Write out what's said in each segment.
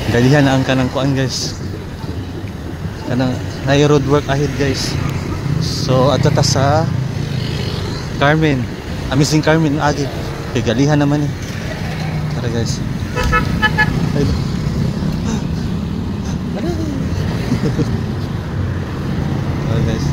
Galihan na ang kanang kuan guys. Kanang na road work ahead guys. So ato ta sa Carmen. Amazing Carmen agi. Kay galihan naman eh. Tara guys. Ay. Tara guys.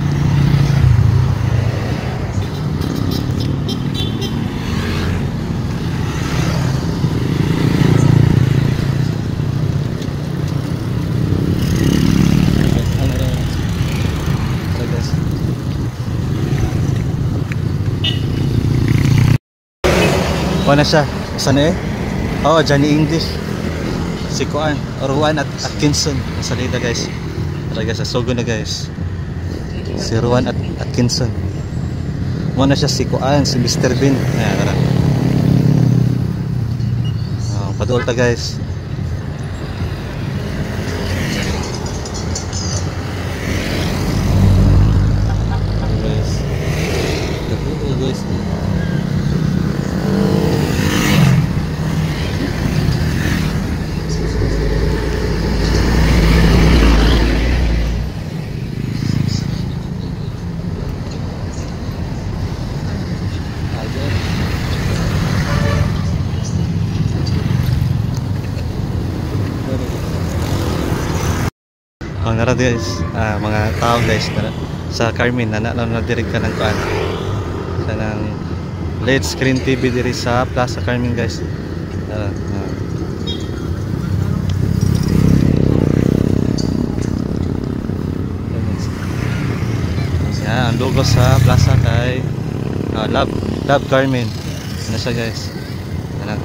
Wala siya. Saan eh? Oh, Johnny English. Si Kuan. Ruan at Atkinson. Salida guys. Tara guys, asogo na guys. Si Ruan at Atkinson. Wala siya si Kuan, si Mr. Bean. Ayan, tara. Oh, paduol ta guys. Nara guys, mga tao guys sa Carmen na direct ka ng kuan sa ng LED screen TV diri sa Plaza Carmen guys. Yan ang logo sa Plaza kay Love Carmen. Ano siya guys? Ano?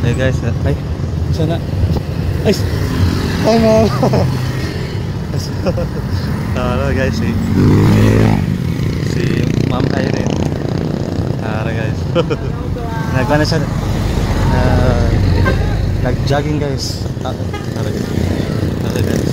Hey guys, ay, sana, ay, no, tara guys, si Ma'am Irene, tara guys, nagana siya, nag-jogging guys, tara guys,